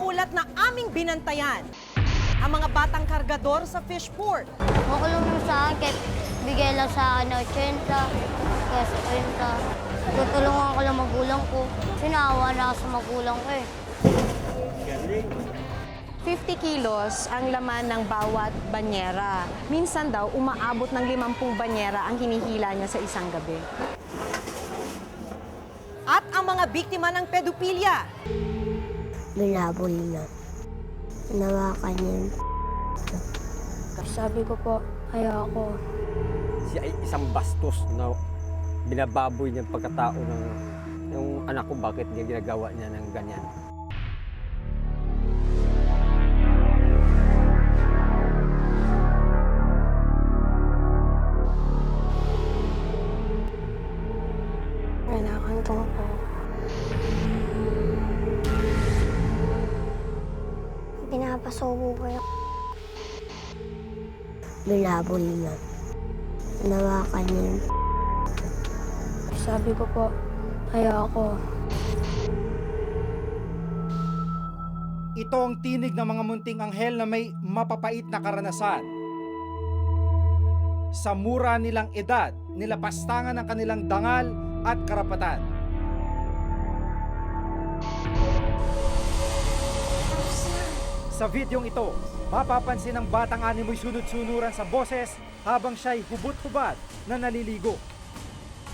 ulat na aming binantayan ang mga batang kargador sa fish port. Makulong mo sa akin, kahit bigay lang sa akin na 80, kaya sa 30. Tutulungan ko lang magulang ko. Sinawa na ako sa magulang ko eh. 50 kilos ang laman ng bawat banyera. Minsan daw, umaabot ng 50 banyera ang hinihila niya sa isang gabi. At ang mga biktima ng pedophilia. Binabol na. Nawakan niya. Sabi ko po, ayoko. Siya ay isang bastos na binababoy niya pagkatao ng yung anak ko, bakit niya ginagawa niya ng ganyan. Kinakantong po. Pinapasubo ko yung binabol na. Nawakan niya. Sabi ko po, ayoko. Ito ang tinig ng mga munting anghel na may mapapait na karanasan. Sa mura nilang edad, nilapastangan ang kanilang dangal at karapatan. Sa videong ito, mapapansin ang batang animoy sunod-sunuran sa boses habang siya'y hubot-hubad na naliligo.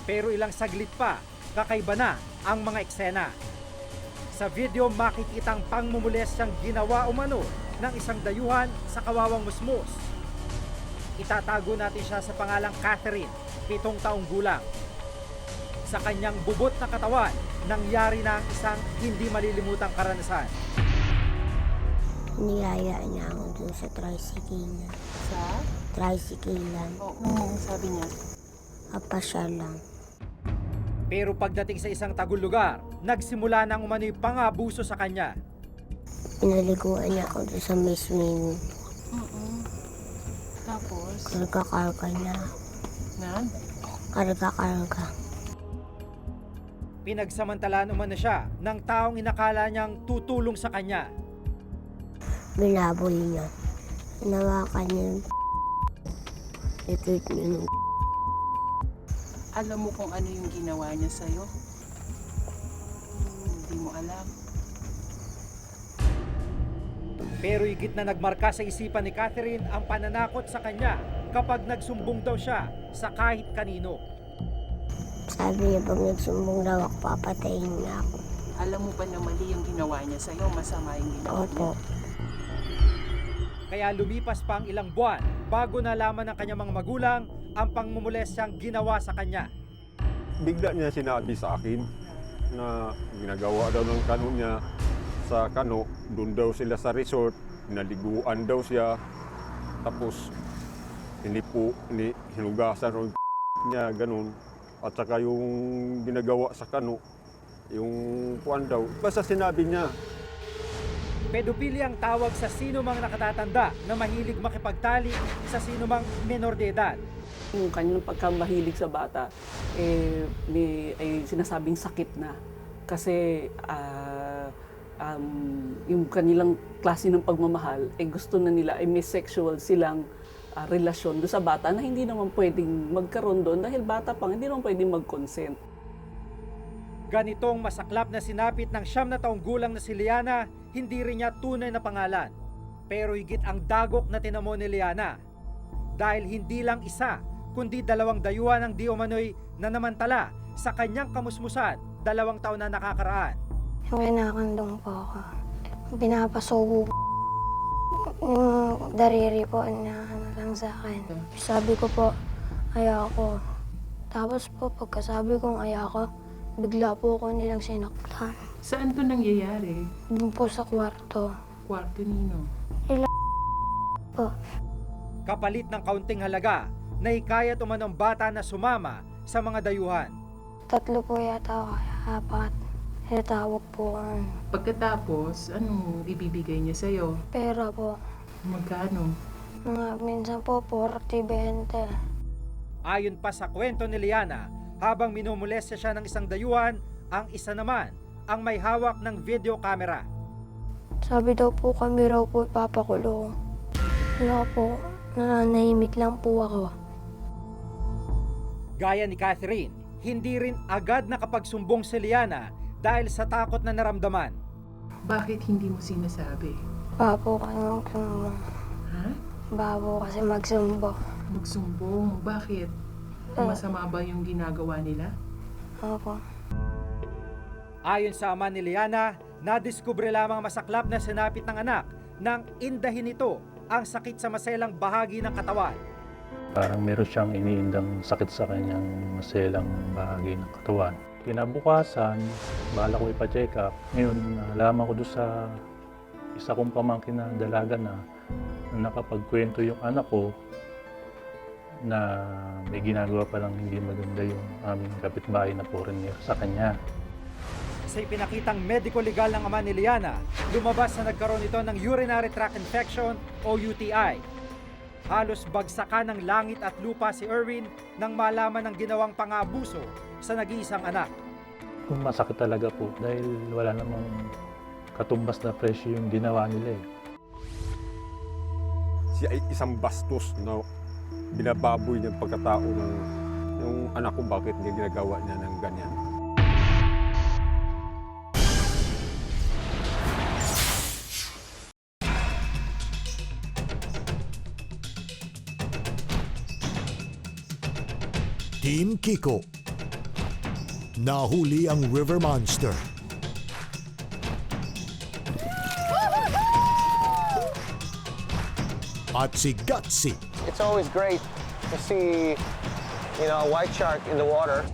Pero ilang saglit pa, kakaiba na ang mga eksena. Sa video, makikitang pangmumulestyang ginawa umano ng isang dayuhan sa kawawang musmos. Itatago natin siya sa pangalang Catherine, 7 taong gulang. Sa kanyang bubot na katawan, nangyari na ang isang hindi malilimutang karanasan. Niyaya niya ako dun sa tricycle. Sa? Tricycle lang. Oo, sabi niya. Apasya lang. Pero pagdating sa isang tagul lugar, nagsimula ng umano'y pang-abuso sa kanya. Pinaliguan niya ako dun sa misming Tapos? karga-karga niya. Na? Karga-karga. Pinagsamantalaan umano siya ng taong inakala niyang tutulong sa kanya. Binabol niya. Nawakan niya. Ipit niya. Alam mo kung ano yung ginawa niya sa'yo? Hindi mo alam. Pero higit na nagmarka sa isipan ni Catherine ang pananakot sa kanya kapag nagsumbong daw siya sa kahit kanino. Sabi niya pag nagsumbong daw ako, papatayin niya ako. Alam mo pa na mali yung ginawa niya sa'yo, masama yung ginawa niya. Opo. Kaya lumipas pa ang ilang buwan bago nalaman ng kanyang mga magulang ang pangmumulestyang ginawa sa kanya. Bigla niya sinabi sa akin na ginagawa daw ng kano niya sa kano. Doon daw sila sa resort, naliguan daw siya. Tapos hinugasan ng niya, ganun. At saka yung ginagawa sa kano, yung kuwan daw. Basta sinabi niya. Pedophilia ang tawag sa sino mang nakatatanda na mahilig makipagtalik sa sino mang menor de edad. Yung kanyang pagkamahilig sa bata, ay sinasabing sakit na. Kasi yung kanilang klase ng pagmamahal, gusto na nila, may sexual silang relasyon doon sa bata na hindi naman pwedeng magkaroon doon dahil bata pang hindi naman pwedeng mag-consent. Ganitong masaklap na sinapit ng 9 na taong gulang na si Liana, hindi rin niya tunay na pangalan. Pero higit ang dagok na tinamo ni Liana. Dahil hindi lang isa, kundi 2 dayuhan ang di umano'y nanamantala sa kanyang kamusmusan 2 taon na nakakaraan. Yung kinakandong po ako. Pinapasubo yung dariri po na ano lang sa akin. Sabi ko po, ayoko. Tapos po, pagkasabi kong ayoko, bigla po ako nilang sinaktan. Saan to nangyayari? Doon po sa kwarto. Kwarto nino? Po. Kapalit ng kaunting halaga, nahikayat umanong bata na sumama sa mga dayuhan. 3 po yata o kaya 4. Tawag po ang Pagkatapos, anong ibibigay niya sa'yo? pera po. Magkano? Mga minsan po 40, 20. Ayon pa sa kwento ni Liana, habang minumulestya siya ng isang dayuhan, ang isa naman ang may hawak ng video camera. Sabi daw po kami raw po ipapakulong. Wala po, nananahimik lang po ako. Gaya ni Catherine, hindi rin agad nakapagsumbong si Liana dahil sa takot na naramdaman. Bakit hindi mo sinasabi? Babo kasi magsumbong. Ha? Babo kasi magsumbong. Magsumbong. Bakit? Masama ba yung ginagawa nila? Opo. Ayon sa ama ni Liana, nadiskubre lamang masaklap na sinapit ng anak nang indahin nito ang sakit sa maselang bahagi ng katawan. Parang meron siyang iniindang sakit sa kanyang maselang bahagi ng katawan. Kinabukasan, bala ko ipa-check up. Ngayon, nalaman ko doon sa isa kong pamangkin na dalaga na nakapagkwento yung anak ko na may ginagawa palang hindi maganda yung aming kapitbahay na foreigner sa kanya. Sa ipinakitang medico-legal ng ama ni Liana, lumabas na nagkaroon ito ng urinary tract infection o UTI. Halos bagsakan ng langit at lupa si Erwin nang malaman ng ginawang pang-aabuso sa nag-iisang anak. Masakit talaga po dahil wala namang katumbas na presyo yung ginawa nila eh. Siya ay isang bastos na binababoy niya ang pagkatao ng yung anak ko, bakit niya ginagawa niya ng ganyan. Team Kiko. Nahuli ang River Monster. At si Gutsy. It's always great to see, a white shark in the water.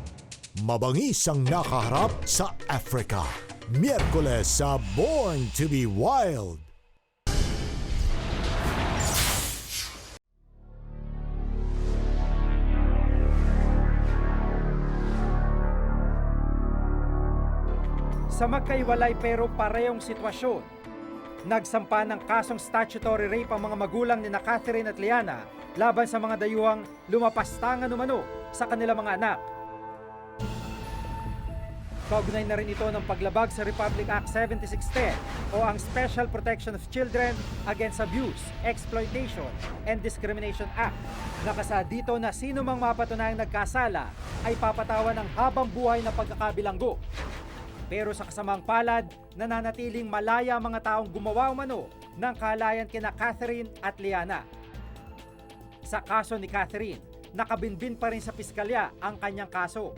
Mabangis ang nakaharap sa Africa. Miyerkules sa Born to be Wild. Sa magkaiwalay pero parehong sitwasyon, nagsampa ng kasong statutory rape ang mga magulang ni Catherine at Liana laban sa mga dayuhang lumapastangan umano sa kanilang mga anak. Kaugnay na rin ito ng paglabag sa Republic Act 7610 o ang Special Protection of Children Against Abuse, Exploitation, and Discrimination Act. Nakasa dito na sino mang mapatunayang nagkasala ay papatawan ng habang buhay na pagkakabilanggo. Pero sa kasamang palad, nananatiling malaya ang mga taong gumawa umano ng kahalayan kina Catherine at Liana. Sa kaso ni Catherine, nakabinbin pa rin sa piskalya ang kanyang kaso.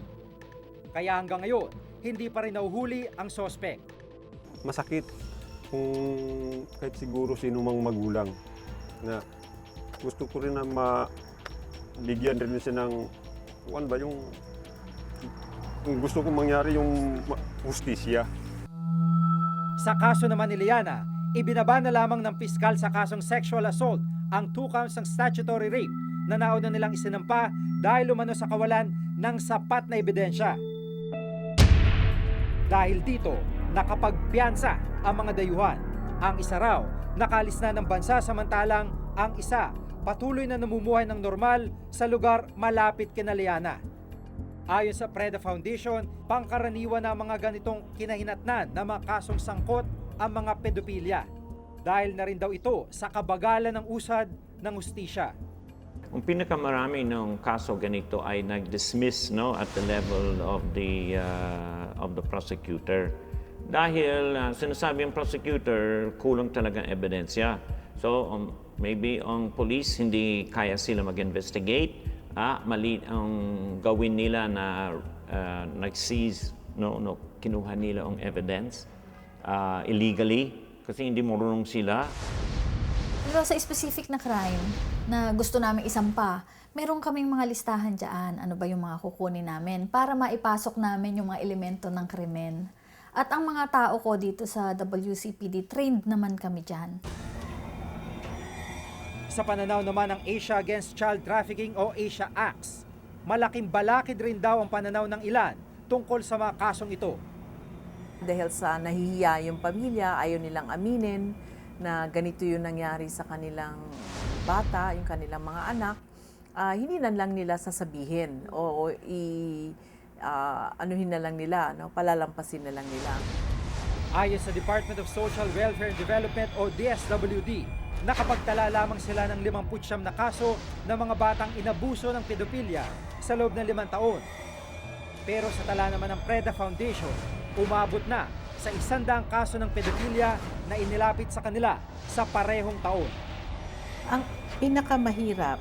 Kaya hanggang ngayon, hindi pa rin nahuhuli ang sospek. Masakit kung kahit siguro sino mang magulang na gusto ko rin na mabigyan rin siya ng yung gusto kong mangyari yung hustisya. Sa kaso naman ni Liana, ibinaba na lamang ng piskal sa kasong sexual assault ang 2 counts ng statutory rape na nauna nilang isinampa dahil umano sa kawalan ng sapat na ebidensya. Dahil dito, nakapagpiyansa ang mga dayuhan. Ang isa raw, nakalis na ng bansa samantalang ang isa, patuloy na namumuhay ng normal sa lugar malapit kina Liana. Ayon sa PREDA Foundation, pangkaraniwan na mga ganitong kinahinatnan na mga kasong sangkot ang mga pedopilya. Dahil na rin daw ito sa kabagalan ng usad ng hustisya. Ang pinakamarami ng kaso ganito ay nag-dismiss at the level of the prosecutor. Dahil sinasabi ang prosecutor, kulang talagang ebidensya. So maybe ang police hindi kaya sila mag-investigate. Mali ang gawin nila na nag-seize, kinuha nila ang evidence illegally kasi hindi marunong sila. Pero sa specific na crime na gusto namin isampa, meron kaming mga listahan dyan. Ano ba yung mga kukunin namin para maipasok namin yung mga elemento ng krimen. At ang mga tao ko dito sa WCPD, trained naman kami dyan. Sa pananaw naman ng Asia Against Child Trafficking o Asia Acts, malaking balakid rin daw ang pananaw ng ilan tungkol sa mga kasong ito. Dahil sa nahihiya yung pamilya, ayaw nilang aminin na ganito yung nangyari sa kanilang bata, yung kanilang mga anak, hindi na lang nila sasabihin o anuhin na lang nila, palalampasin na lang nila. Ayon sa Department of Social Welfare and Development o DSWD, nakapagtala lamang sila ng 59 na kaso ng mga batang inabuso ng pedopilya sa loob ng 5 taon. Pero sa tala naman ng PREDA Foundation, umabot na sa 100 kaso ng pedopilya na inilapit sa kanila sa parehong taon. Ang pinakamahirap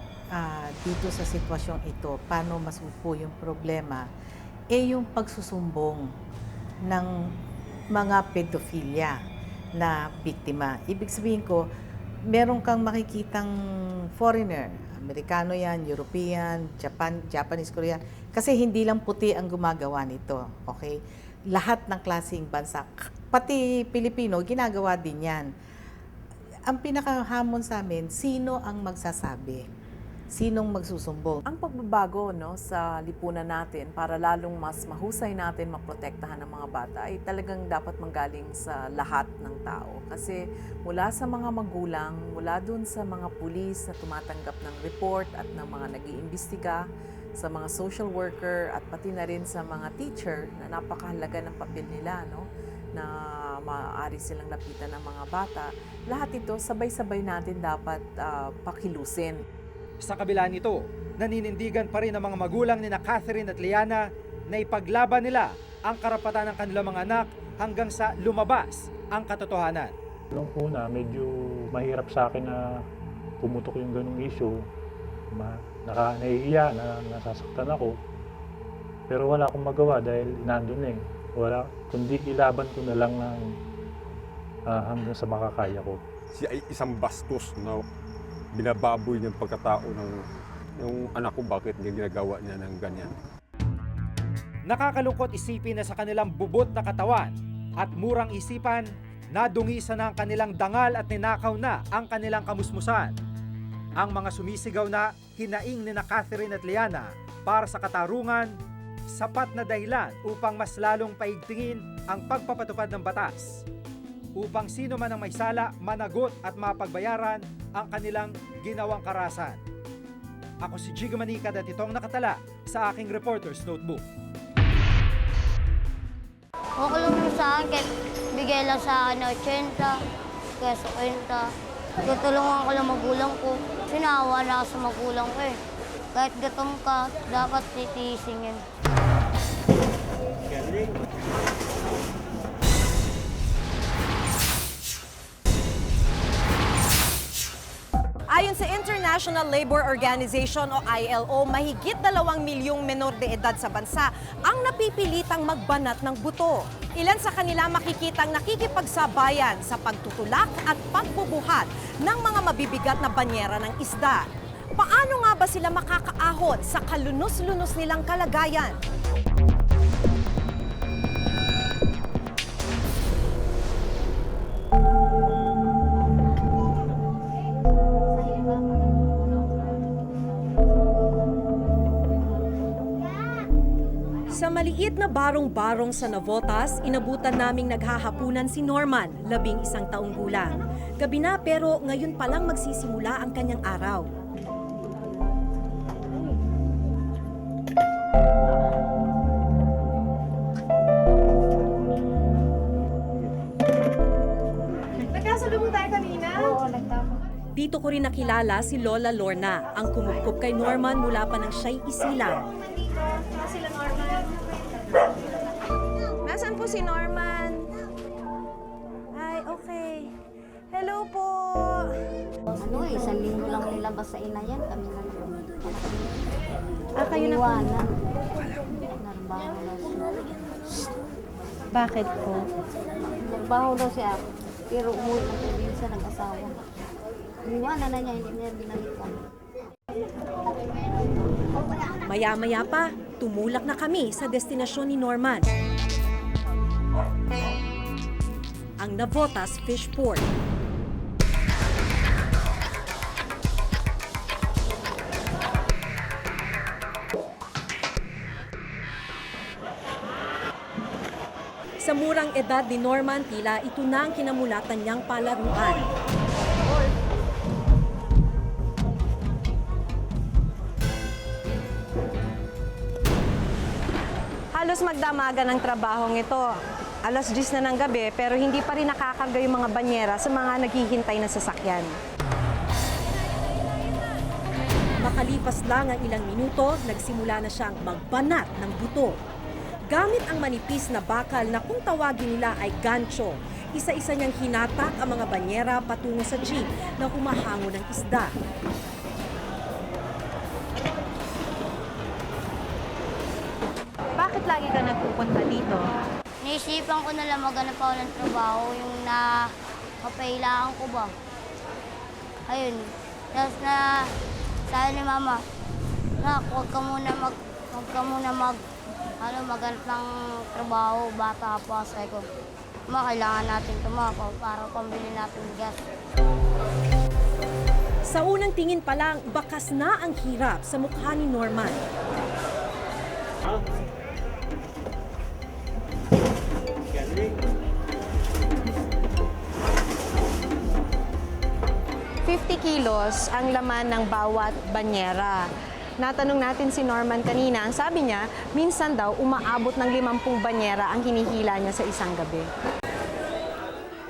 dito sa sitwasyong ito, paano masupo yung problema, yung pagsusumbong ng mga pedophilia na biktima. Ibig sabihin ko, meron kang makikitang foreigner, Amerikano yan, European, Japanese, Korean, kasi hindi lang puti ang gumagawa nito, okay? Lahat ng klaseng bansa, pati Pilipino, ginagawa din yan. Ang pinakahamon sa amin, sino ang magsasabi? Sinong magsusumbong? Ang pagbabago sa lipunan natin para lalong mas mahusay natin maprotektahan ng mga bata ay talagang dapat manggaling sa lahat ng tao. Kasi mula sa mga magulang, mula dun sa mga pulis na tumatanggap ng report at ng mga nag-iimbestiga, sa mga social worker at pati na rin sa mga teacher na napakahalaga ng papel nila, na maaari silang lapitan ng mga bata. Lahat ito, sabay-sabay natin dapat pakilusin. Sa kabila nito, naninindigan pa rin ang mga magulang ni Catherine at Liana na ipaglaban nila ang karapatan ng kanilang mga anak hanggang sa lumabas ang katotohanan. Noong una, medyo mahirap sa akin na pumutok yung ganung issue. Naiiya na nasasaktan ako. Pero wala akong magawa dahil nandun Wala, kundi ilaban ko na lang ng hanggang sa makakaya ko. Siya ay isang bastos na binababoy niyang pagkatao ng yung anak ko, bakit niya ginagawa niya ng ganyan. Nakakalungkot isipin na sa kanilang bubot na katawan at murang isipan, nadungisan na ang kanilang dangal at ninakaw na ang kanilang kamusmusan. Ang mga sumisigaw na hinaing ni Catherine at Liana para sa katarungan, sapat na dahilan upang mas lalong paigtingin ang pagpapatupad ng batas. Upang sino man ang may sala, managot at mapagbayaran ang kanilang ginawang karahasan. Ako si Jigo Manicad at itong nakatala sa aking Reporter's Notebook. Okay lang naman sa akin, kahit bigay lang sa akin na 80, kaya sa 50. Tutulungan ko lang magulang ko. Sinawa na ako sa magulang ko Kahit gatom ka, dapat titiisin yan. Ayon sa International Labour Organization o ILO, mahigit 2 milyong menor de edad sa bansa ang napipilitang magbanat ng buto. Ilan sa kanila makikitang nakikipagsabayan sa pagtutulak at pagbubuhat ng mga mabibigat na banyera ng isda. Paano nga ba sila makakaahon sa kalunos-lunos nilang kalagayan? Sa maliit na barong-barong sa Navotas, inabutan naming naghahapunan si Norman, 11 taong gulang. Gabi na pero ngayon pa lang magsisimula ang kanyang araw. Nagkasalubong tayo kanina? Oo, nagtapos. Dito ko rin nakilala si Lola Lorna, ang kumupkup kay Norman mula pa nang siya'y isilang. Sila Norman. Nasaan po si Norman? Ay, okay. Hello po. Isang linggo lang nilabas sa ina yan. Kami na naman. Kayo na po. Narbaho na siya. Bakit po? Narbaho daw siya. Pero umuwi na probinsya nag-asawa. Iniwanan na niya, hindi niya binalikan. Maya-maya pa, tumulak na kami sa destinasyon ni Norman. Ang Navotas Fish Port. Sa murang edad ni Norman, tila ito na ang kinamulatan niyang palaruan. Halos magdamagan ang trabahong ito. Alas 10 na ng gabi pero hindi pa rin nakakarga yung mga banyera sa mga naghihintay na sasakyan. Makalipas lang ang ilang minuto, nagsimula na siyang magbanat ng buto. Gamit ang manipis na bakal na kung tawagin nila ay gancho, isa-isa niyang hinatak ang mga banyera patungo sa jeep na humahango ng isda. Bakit lagi ka nagpupunta dito? Naisipan ko na lang maghanap ako ng trabaho, yung nakapailangan ko ba. Ayun. Tapos sabi ni Mama, huwag ka muna maghanap ng trabaho, bata pa. Sabi ko, kailangan natin tumako para pambili natin gas. Sa unang tingin pa lang, bakas na ang hirap sa mukha ni Norman. 50 kilos ang laman ng bawat banyera. Natanong natin si Norman kanina, ang sabi niya, minsan daw umaabot ng 50 banyera ang hinihila niya sa isang gabi.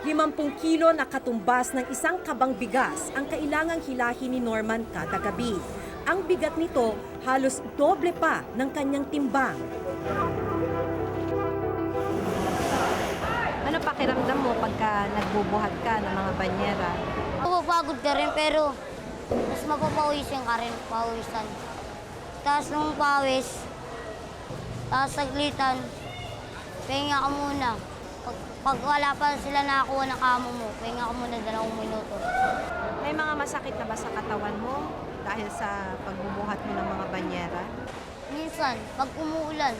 50 kilo na katumbas ng isang kabang bigas ang kailangang hilahin ni Norman kada gabi. Ang bigat nito halos doble pa ng kanyang timbang. Ano pakiramdam mo pagka nagbubuhat ka ng mga banyera? Mapapagod ka rin pero mas mapapawisan ka rin, pawisan. Tapos nung pawis, tapos saglitan, pahinga ka muna. Pag wala pa sila nakakuha ng kamo mo, pahinga ka muna 2 minuto. May mga masakit na ba sa katawan mo dahil sa pagbubuhat mo ng mga banyera? Minsan, pag umuulan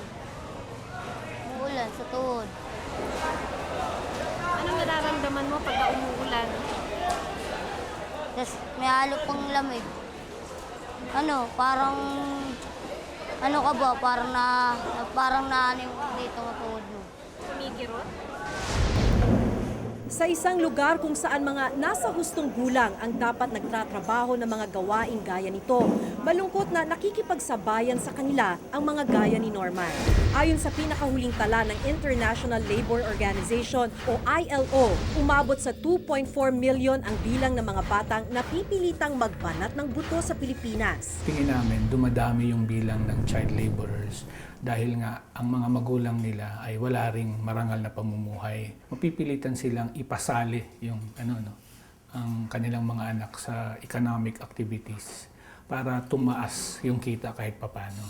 sa tuhod. Anong nararamdaman mo pag umuulan? Tapos may halo pang lamig. Parang ka ba? Parang naaning dito ang tuhod mo. Kumikirot? Sa isang lugar kung saan mga nasa hustong gulang ang dapat nagtatrabaho ng mga gawaing gaya nito, malungkot na nakikipagsabayan sa kanila ang mga gaya ni Norman. Ayon sa pinakahuling tala ng International Labor Organization o ILO, umabot sa 2.4 million ang bilang ng mga batang napipilitang magbanat ng buto sa Pilipinas. Tingin namin dumadami yung bilang ng child laborers dahil nga ang mga magulang nila ay wala ring marangal na pamumuhay. Mapipilitan silang ipasali yung ang kanilang mga anak sa economic activities para tumaas yung kita kahit papano.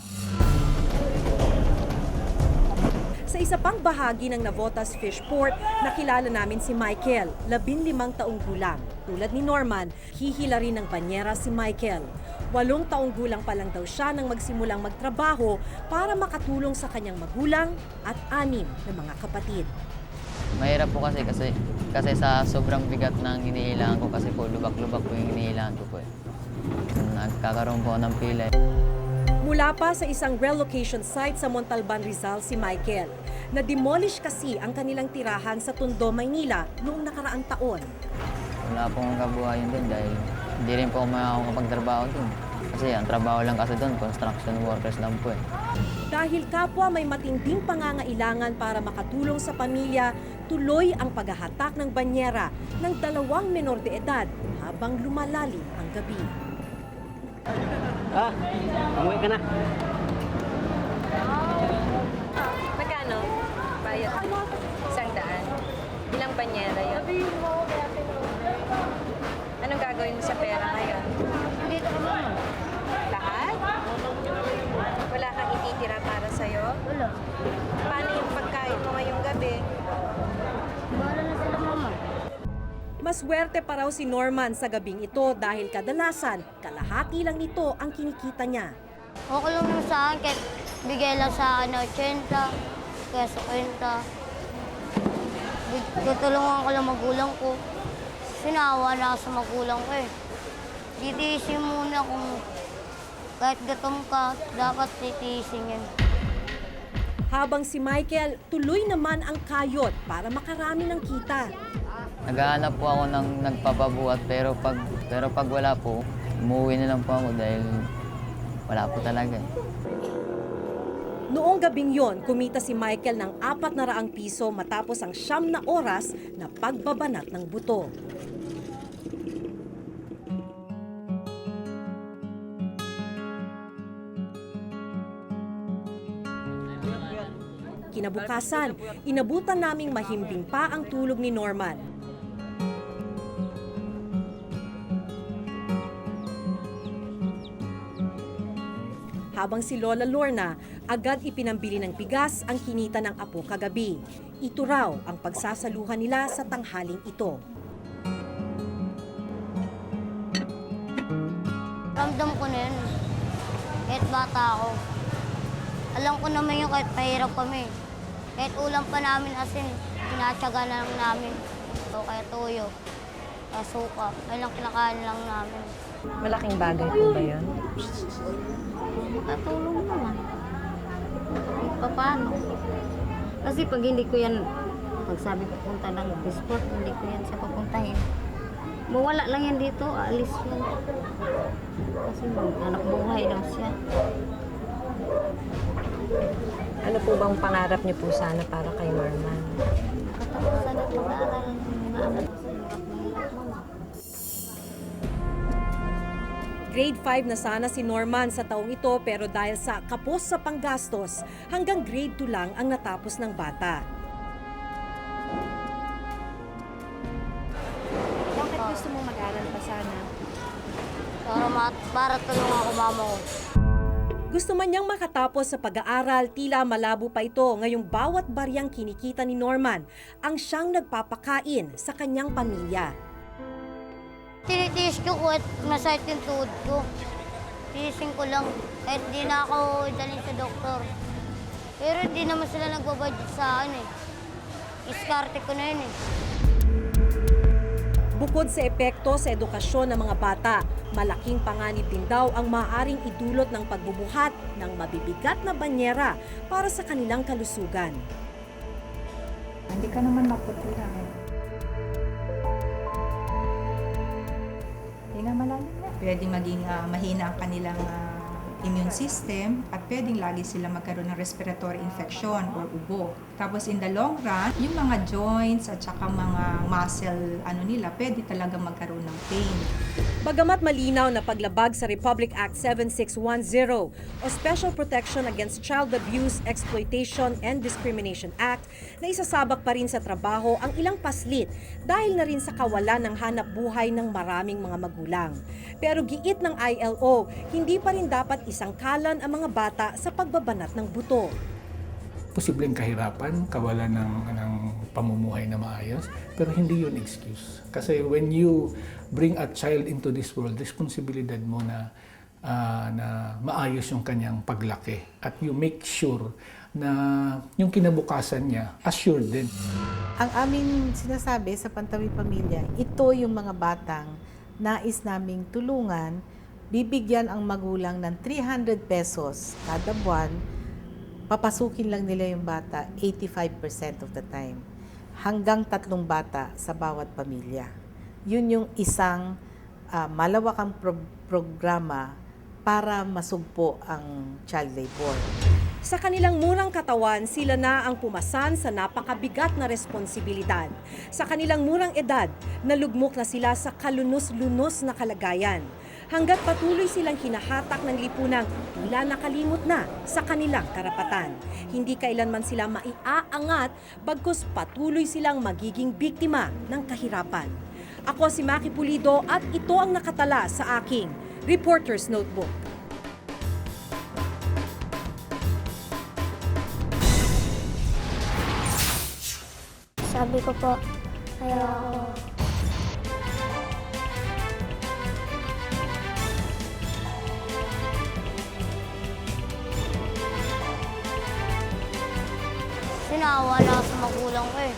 Sa isa pang bahagi ng Navotas Fish Port, nakilala namin si Michael, 15 taong gulang. Tulad ni Norman, hihila rin ng banyera si Michael. 8 taong gulang pa lang daw siya nang magsimulang magtrabaho para makatulong sa kanyang magulang at 6 na mga kapatid. Mahirap po kasi sa sobrang bigat ng iniilangan ko kasi po lubak-lubak po yung iniilangan ko po. Nagkakaroon po ng pilay. Mula pa sa isang relocation site sa Montalban, Rizal si Michael. Na-demolish kasi ang kanilang tirahan sa Tondo, Maynila noong nakaraang taon. Wala pong kabuhayan doon dahil hindi rin po ako makakapagtrabaho doon. Kasi ang trabaho lang kasi doon, construction workers lang po eh. Dahil kapwa may matinding pangangailangan para makatulong sa pamilya, tuloy ang paghahatak ng banyera ng 2 menor de edad habang lumalalim ang gabi. Umuwi ka na. Magkano? Bayad. 100. Ilang banyera yun? Anong gagawin mo sa pera ngayon? Dito ka muna. Lahat? Wala kang ititira para sa'yo? Wala. Paano yung pagkain mo ngayong gabi? Bahala na sila, Mama. Maswerte pa raw si Norman sa gabing ito dahil kadalasan, kalahati lang nito ang kinikita niya. Okay lang naman sa akin kahit bigay lang sa akin ng 80, kaya sa 50. Tutulungan ko lang magulang ko. Sinawa na ako sa magulang ko eh. Titiisin muna kung kahit gutom ka, dapat titiisin yan. Habang si Michael, tuloy naman ang kayod para makarami ng kita. Naghahanap po ako ng nagpapabuhat pero pag wala po, umuwi na lang po ako dahil wala po talaga eh. Noong gabing yon, kumita si Michael ng 400 piso matapos ang 9 na oras na pagbabanat ng buto. Kinabukasan, inabutan naming mahimbing pa ang tulog ni Norman. Habang si Lola Lorna, agad ipinambili ng bigas ang kinita ng apo kagabi. Ito raw ang pagsasaluhan nila sa tanghaling ito. Ramdam ko na yun. Kahit bata ako. Alam ko naman yung kahit pahirap kami. Kahit ulam pa namin asin, tinatsaga na lang namin. O kaya tuyo, kaya suka. Ayun lang kinakain lang namin. Malaking bagay po ba yun? Makatulong naman. Paano? Kasi pag hindi ko yan, pag sabi ko punta ng sport, hindi ko yan siya papuntahin. Mawala lang yan dito, aalis yan. Kasi anak buhay lang siya. Ano po bang pangarap niyo po sana para kay Norman? Katapusan at mag-aaral ng mga anak sa Grade 5 na sana si Norman sa taong ito pero dahil sa kapos sa panggastos, hanggang grade 2 lang ang natapos ng bata. Bakit gusto mo mag-aral pa sana? Para tulungan ako mama ko. Gusto man niyang makatapos sa pag-aaral, tila malabo pa ito ngayong bawat baryang kinikita ni Norman ang siyang nagpapakain sa kanyang pamilya. Tinitiis ko kahit masakit yung tuhod ko. Tiisin ko lang kahit di na ako dalhin sa doktor. Pero di naman sila nagbabudget sa akin eh. Iskarte ko na yun eh. Bukod sa epekto sa edukasyon ng mga bata, malaking panganib din daw ang maaaring idulot ng pagbubuhat ng mabibigat na banyera para sa kanilang kalusugan. Hindi ka naman maputula. Hinga malalim na. Pwede maging mahina ang kanilang immune system at pwedeng lagi sila magkaroon ng respiratory infection or ubo. Tapos in the long run, yung mga joints at saka mga muscle nila, pwede talaga magkaroon ng pain. Bagamat malinaw na paglabag sa Republic Act 7610 o Special Protection Against Child Abuse, Exploitation and Discrimination Act, na isasabak pa rin sa trabaho ang ilang paslit dahil na rin sa kawalan ng hanap buhay ng maraming mga magulang. Pero giit ng ILO, hindi pa rin dapat isangkalan ang mga bata sa pagbabanat ng buto. Posibleng kahirapan, kawalan ng pamumuhay na maayos, pero hindi yun excuse. Kasi when you bring a child into this world, responsibilidad mo na maayos yung kanyang paglaki at you make sure na yung kinabukasan niya assured din. Ang aming sinasabi sa Pantawid Pamilya, ito yung mga batang nais naming tulungan, bibigyan ang magulang ng 300 pesos kada buwan, papasukin lang nila yung bata 85% of the time. Hanggang 3 bata sa bawat pamilya. Yun yung isang malawakang programa para masugpo ang child labor. Sa kanilang murang katawan, sila na ang pumasan sa napakabigat na responsibilidad. Sa kanilang murang edad, nalugmok na sila sa kalunos-lunos na kalagayan. Hanggat patuloy silang hinahatak ng lipunang tila nakalimot na sa kanilang karapatan. Hindi kailanman sila maiaangat, bagkus patuloy silang magiging biktima ng kahirapan. Ako si Maki Pulido at ito ang nakatala sa aking Reporter's Notebook. Sabi ko po, ayaw. Sinawa na sa magulang ko eh.